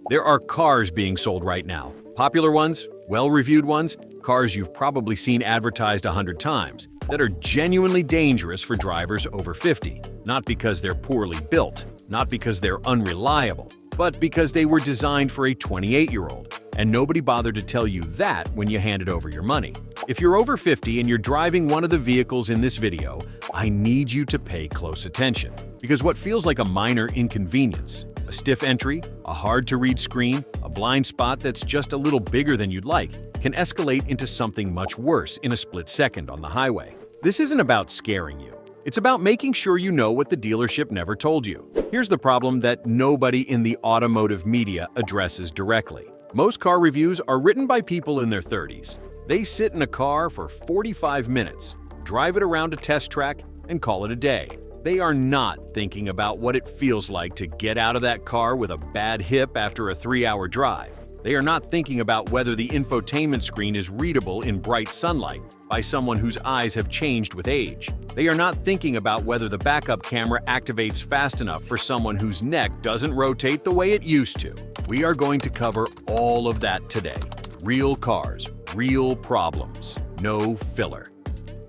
There are cars being sold right now. Popular ones, well-reviewed ones, cars you've probably seen advertised 100 times, that are genuinely dangerous for drivers over 50. Not because they're poorly built, not because they're unreliable, but because they were designed for a 28-year-old. And nobody bothered to tell you that when you handed over your money. If you're over 50 and you're driving one of the vehicles in this video, I need you to pay close attention. Because what feels like a minor inconvenience, a stiff entry, a hard-to-read screen, a blind spot that's just a little bigger than you'd like, can escalate into something much worse in a split second on the highway. This isn't about scaring you. It's about making sure you know what the dealership never told you. Here's the problem that nobody in the automotive media addresses directly. Most car reviews are written by people in their 30s. They sit in a car for 45 minutes, drive it around a test track, and call it a day. They are not thinking about what it feels like to get out of that car with a bad hip after a 3-hour drive. They are not thinking about whether the infotainment screen is readable in bright sunlight by someone whose eyes have changed with age. They are not thinking about whether the backup camera activates fast enough for someone whose neck doesn't rotate the way it used to. We are going to cover all of that today. Real cars, real problems, no filler.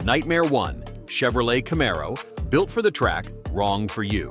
Nightmare 1, Chevrolet Camaro, built for the track, wrong for you.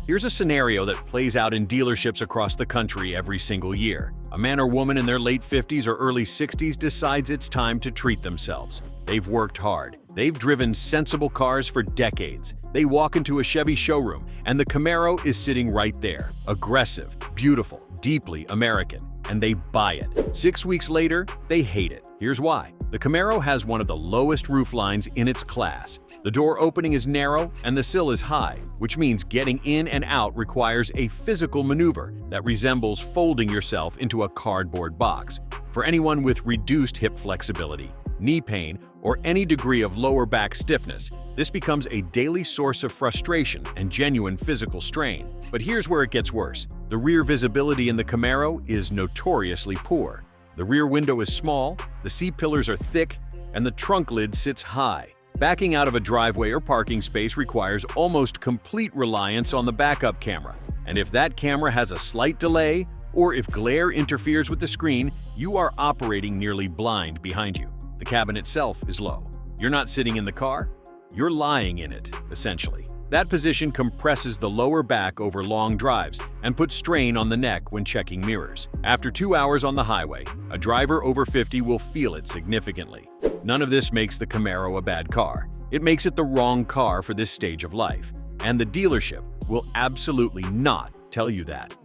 Here's a scenario that plays out in dealerships across the country every single year. A man or woman in their late 50s or early 60s decides it's time to treat themselves. They've worked hard. They've driven sensible cars for decades. They walk into a Chevy showroom, and the Camaro is sitting right there. Aggressive, beautiful, deeply American. And they buy it. 6 weeks later, they hate it. Here's why. The Camaro has one of the lowest roof lines in its class. The door opening is narrow and the sill is high, which means getting in and out requires a physical maneuver that resembles folding yourself into a cardboard box. For anyone with reduced hip flexibility, knee pain, or any degree of lower back stiffness, this becomes a daily source of frustration and genuine physical strain. But here's where it gets worse. The rear visibility in the Camaro is notoriously poor. The rear window is small, the seat pillars are thick, and the trunk lid sits high. Backing out of a driveway or parking space requires almost complete reliance on the backup camera. And if that camera has a slight delay, or if glare interferes with the screen, you are operating nearly blind behind you. The cabin itself is low. You're not sitting in the car, you're lying in it, essentially. That position compresses the lower back over long drives and puts strain on the neck when checking mirrors. After 2 hours on the highway, a driver over 50 will feel it significantly. None of this makes the Camaro a bad car. It makes it the wrong car for this stage of life. And the dealership will absolutely not tell you that.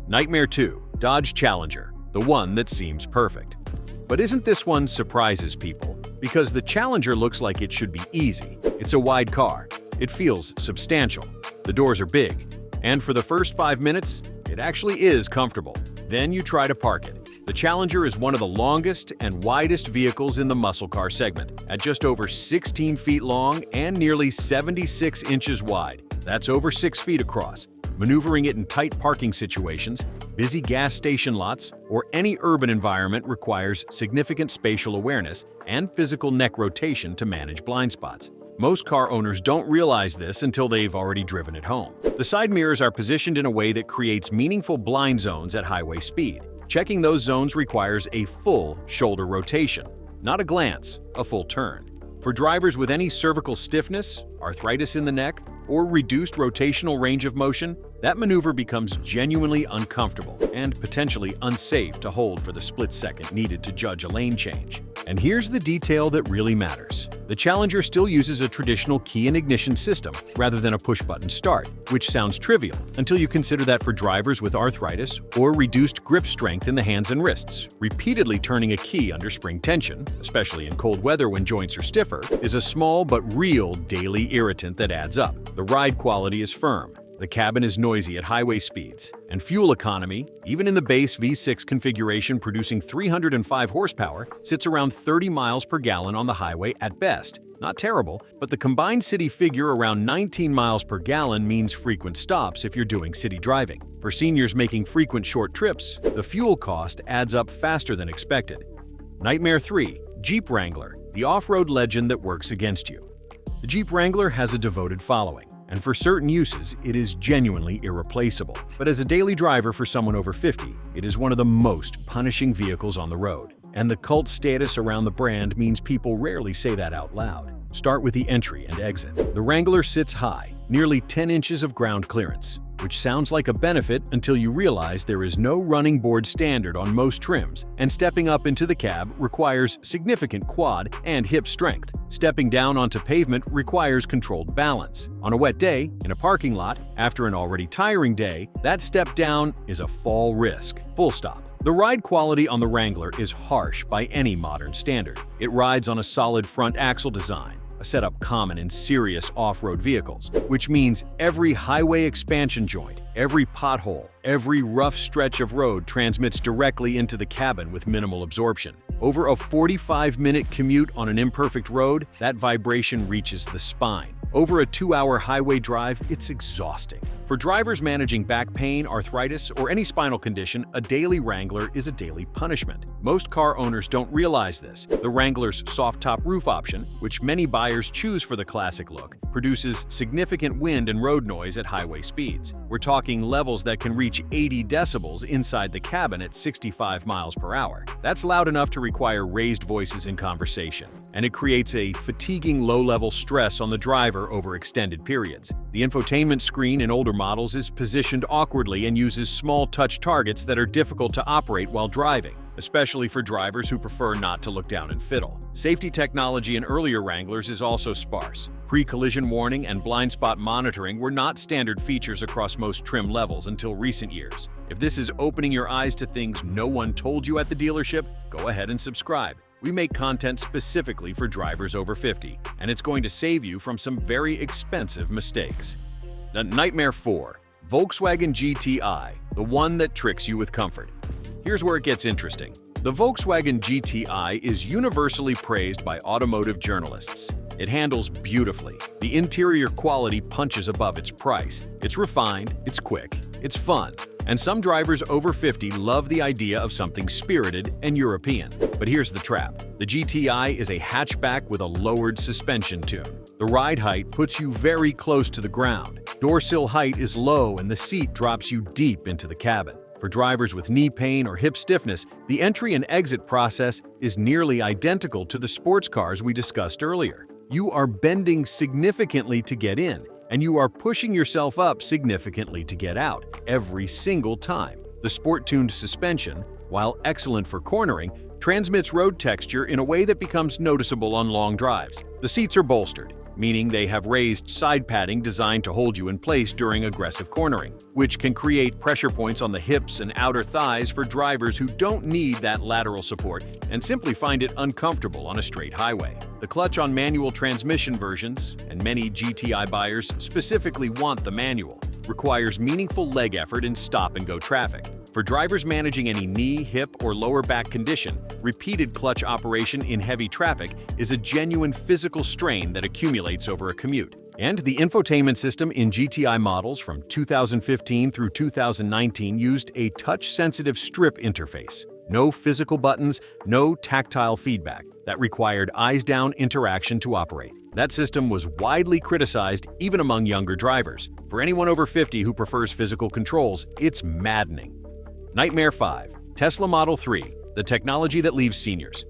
Nightmare 2, Dodge Challenger, the one that seems perfect. But isn't this one surprises people? Because the Challenger looks like it should be easy. It's a wide car. It feels substantial. The doors are big. And for the first 5 minutes, it actually is comfortable. Then you try to park it. The Challenger is one of the longest and widest vehicles in the muscle car segment, at just over 16 feet long and nearly 76 inches wide. That's over 6 feet across. Maneuvering it in tight parking situations, busy gas station lots, or any urban environment requires significant spatial awareness and physical neck rotation to manage blind spots. Most car owners don't realize this until they've already driven it home. The side mirrors are positioned in a way that creates meaningful blind zones at highway speed. Checking those zones requires a full shoulder rotation, not a glance, a full turn. For drivers with any cervical stiffness, arthritis in the neck, or reduced rotational range of motion, that maneuver becomes genuinely uncomfortable and potentially unsafe to hold for the split second needed to judge a lane change. And here's the detail that really matters. The Challenger still uses a traditional key and ignition system rather than a push-button start, which sounds trivial until you consider that for drivers with arthritis or reduced grip strength in the hands and wrists, repeatedly turning a key under spring tension, especially in cold weather when joints are stiffer, is a small but real daily irritant that adds up. The ride quality is firm. The cabin is noisy at highway speeds, and fuel economy, even in the base V6 configuration producing 305 horsepower, sits around 30 miles per gallon on the highway at best. Not terrible, but the combined city figure around 19 miles per gallon means frequent stops if you're doing city driving. For seniors making frequent short trips, the fuel cost adds up faster than expected. Nightmare 3, Jeep Wrangler, the off-road legend that works against you. The Jeep Wrangler has a devoted following, and for certain uses, it is genuinely irreplaceable. But as a daily driver for someone over 50, it is one of the most punishing vehicles on the road. And the cult status around the brand means people rarely say that out loud. Start with the entry and exit. The Wrangler sits high, nearly 10 inches of ground clearance, which sounds like a benefit until you realize there is no running board standard on most trims, and stepping up into the cab requires significant quad and hip strength. Stepping down onto pavement requires controlled balance. On a wet day, in a parking lot, after an already tiring day, that step down is a fall risk. Full stop. The ride quality on the Wrangler is harsh by any modern standard. It rides on a solid front axle design, a setup common in serious off-road vehicles, which means every highway expansion joint, every pothole, every rough stretch of road transmits directly into the cabin with minimal absorption. Over a 45-minute commute on an imperfect road, that vibration reaches the spine. Over a 2-hour highway drive, it's exhausting. For drivers managing back pain, arthritis, or any spinal condition, a daily Wrangler is a daily punishment. Most car owners don't realize this. The Wrangler's soft-top roof option, which many buyers choose for the classic look, produces significant wind and road noise at highway speeds. We're talking levels that can reach 80 decibels inside the cabin at 65 miles per hour. That's loud enough to require raised voices in conversation, and it creates a fatiguing low-level stress on the driver over extended periods. The infotainment screen in older models is positioned awkwardly and uses small touch targets that are difficult to operate while driving, especially for drivers who prefer not to look down and fiddle. Safety technology in earlier Wranglers is also sparse. Pre-collision warning and blind spot monitoring were not standard features across most trim levels until recent years. If this is opening your eyes to things no one told you at the dealership, go ahead and subscribe. We make content specifically for drivers over 50, and it's going to save you from some very expensive mistakes. Nightmare 4. Volkswagen GTI, the one that tricks you with comfort. Here's where it gets interesting. The Volkswagen GTI is universally praised by automotive journalists. It handles beautifully. The interior quality punches above its price. It's refined, it's quick, it's fun, and some drivers over 50 love the idea of something spirited and European. But here's the trap. The GTI is a hatchback with a lowered suspension tune. The ride height puts you very close to the ground. Door sill height is low and the seat drops you deep into the cabin. For drivers with knee pain or hip stiffness, the entry and exit process is nearly identical to the sports cars we discussed earlier. You are bending significantly to get in, and you are pushing yourself up significantly to get out every single time. The sport-tuned suspension, while excellent for cornering, transmits road texture in a way that becomes noticeable on long drives. The seats are bolstered, meaning they have raised side padding designed to hold you in place during aggressive cornering, which can create pressure points on the hips and outer thighs for drivers who don't need that lateral support and simply find it uncomfortable on a straight highway. The clutch on manual transmission versions, and many GTI buyers specifically want the manual, requires meaningful leg effort in stop-and-go traffic. For drivers managing any knee, hip, or lower back condition, repeated clutch operation in heavy traffic is a genuine physical strain that accumulates over a commute. And the infotainment system in GTI models from 2015 through 2019 used a touch-sensitive strip interface. No physical buttons, no tactile feedback. That required eyes-down interaction to operate. That system was widely criticized even among younger drivers. For anyone over 50 who prefers physical controls, it's maddening. Nightmare 5. Tesla Model 3, the technology that leaves seniors.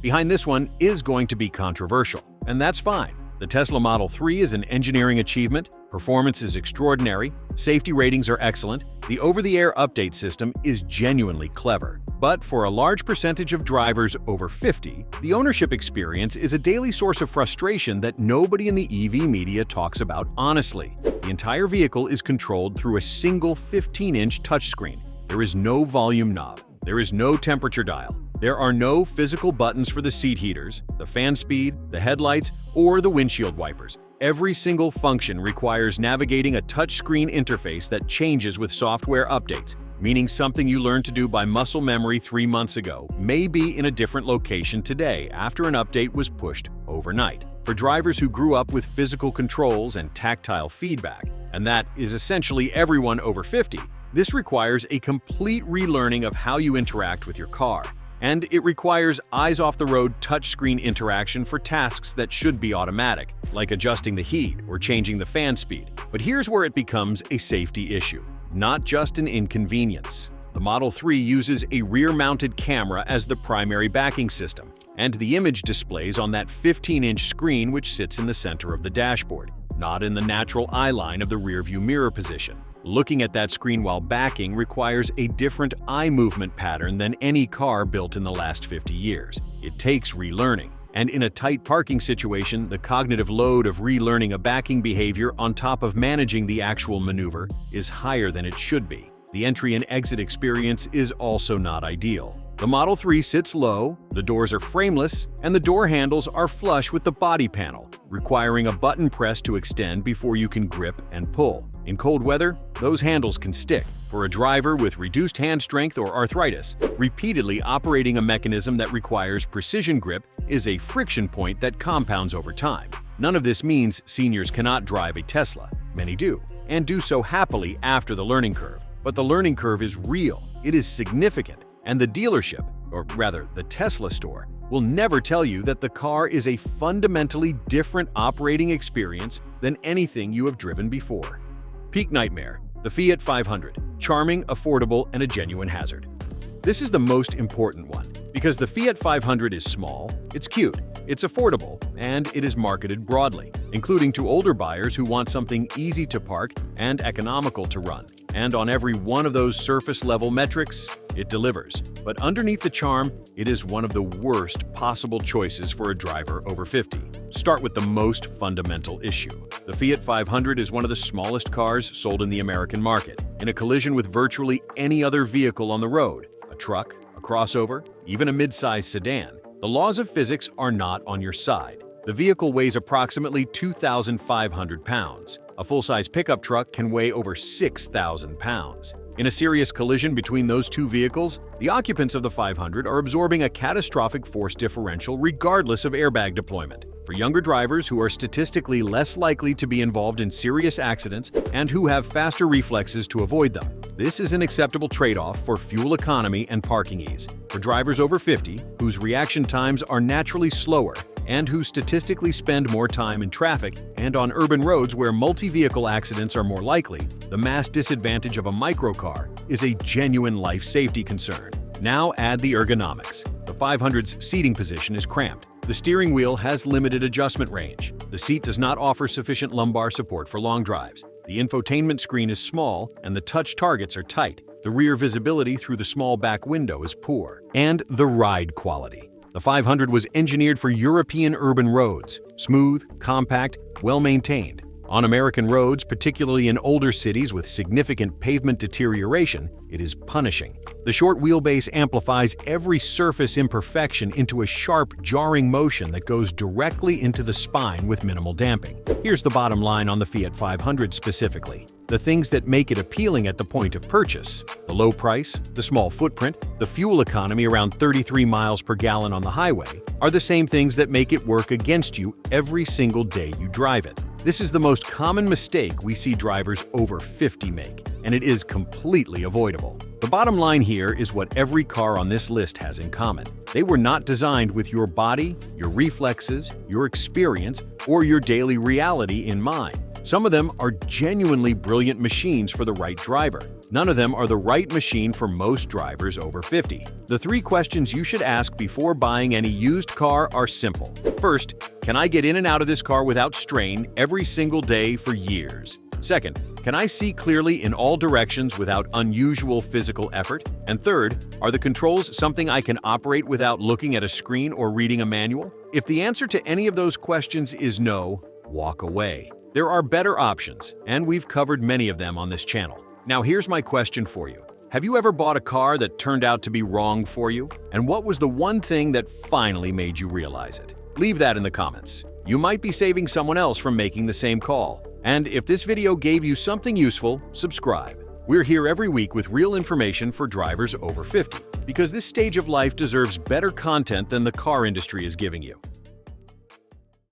Behind this one is going to be controversial, and that's fine. The Tesla Model 3 is an engineering achievement, performance is extraordinary, safety ratings are excellent, the over-the-air update system is genuinely clever. But for a large percentage of drivers over 50, the ownership experience is a daily source of frustration that nobody in the EV media talks about honestly. The entire vehicle is controlled through a single 15-inch touchscreen. There is no volume knob. There is no temperature dial. There are no physical buttons for the seat heaters, the fan speed, the headlights, or the windshield wipers. Every single function requires navigating a touchscreen interface that changes with software updates, meaning something you learned to do by muscle memory 3 months ago may be in a different location today after an update was pushed overnight. For drivers who grew up with physical controls and tactile feedback, and that is essentially everyone over 50, this requires a complete relearning of how you interact with your car. and it requires eyes-off-the-road touchscreen interaction for tasks that should be automatic, like adjusting the heat or changing the fan speed. But here's where it becomes a safety issue, not just an inconvenience. The Model 3 uses a rear-mounted camera as the primary backing system, and the image displays on that 15-inch screen which sits in the center of the dashboard, not in the natural eye line of the rearview mirror position. Looking at that screen while backing requires a different eye movement pattern than any car built in the last 50 years. It takes relearning. And in a tight parking situation, the cognitive load of relearning a backing behavior on top of managing the actual maneuver is higher than it should be. The entry and exit experience is also not ideal. The Model 3 sits low, the doors are frameless, and the door handles are flush with the body panel, requiring a button press to extend before you can grip and pull. In cold weather, those handles can stick. For a driver with reduced hand strength or arthritis, repeatedly operating a mechanism that requires precision grip is a friction point that compounds over time. None of this means seniors cannot drive a Tesla. Many do, and do so happily after the learning curve. But the learning curve is real, it is significant, and the dealership, or rather the Tesla store, will never tell you that the car is a fundamentally different operating experience than anything you have driven before. Peak nightmare, the Fiat 500, charming, affordable, and a genuine hazard. This is the most important one, because the Fiat 500 is small, it's cute, it's affordable, and it is marketed broadly, including to older buyers who want something easy to park and economical to run. And on every one of those surface-level metrics, it delivers. But underneath the charm, it is one of the worst possible choices for a driver over 50. Start with the most fundamental issue. The Fiat 500 is one of the smallest cars sold in the American market, in a collision with virtually any other vehicle on the road. A truck, a crossover, even a mid-size sedan. The laws of physics are not on your side. The vehicle weighs approximately 2,500 pounds. A full-size pickup truck can weigh over 6,000 pounds. In a serious collision between those two vehicles, the occupants of the 500 are absorbing a catastrophic force differential regardless of airbag deployment. For younger drivers who are statistically less likely to be involved in serious accidents and who have faster reflexes to avoid them, this is an acceptable trade-off for fuel economy and parking ease. For drivers over 50, whose reaction times are naturally slower and who statistically spend more time in traffic and on urban roads where multi-vehicle accidents are more likely, the mass disadvantage of a microcar is a genuine life safety concern. Now add the ergonomics. The 500's seating position is cramped. The steering wheel has limited adjustment range. The seat does not offer sufficient lumbar support for long drives. The infotainment screen is small and the touch targets are tight. The rear visibility through the small back window is poor. And the ride quality. The 500 was engineered for European urban roads, smooth, compact, well-maintained. On American roads, particularly in older cities with significant pavement deterioration, it is punishing. The short wheelbase amplifies every surface imperfection into a sharp, jarring motion that goes directly into the spine with minimal damping. Here's the bottom line on the Fiat 500 specifically. The things that make it appealing at the point of purchase, the low price, the small footprint, the fuel economy around 33 miles per gallon on the highway, are the same things that make it work against you every single day you drive it. This is the most common mistake we see drivers over 50 make, and it is completely avoidable. The bottom line here is what every car on this list has in common. They were not designed with your body, your reflexes, your experience, or your daily reality in mind. Some of them are genuinely brilliant machines for the right driver. None of them are the right machine for most drivers over 50. The 3 questions you should ask before buying any used car are simple. First, can I get in and out of this car without strain every single day for years? Second, can I see clearly in all directions without unusual physical effort? And third, are the controls something I can operate without looking at a screen or reading a manual? If the answer to any of those questions is no, walk away. There are better options, and we've covered many of them on this channel. Now here's my question for you. Have you ever bought a car that turned out to be wrong for you? And what was the one thing that finally made you realize it? Leave that in the comments. You might be saving someone else from making the same call. And if this video gave you something useful, subscribe. We're here every week with real information for drivers over 50, because this stage of life deserves better content than the car industry is giving you.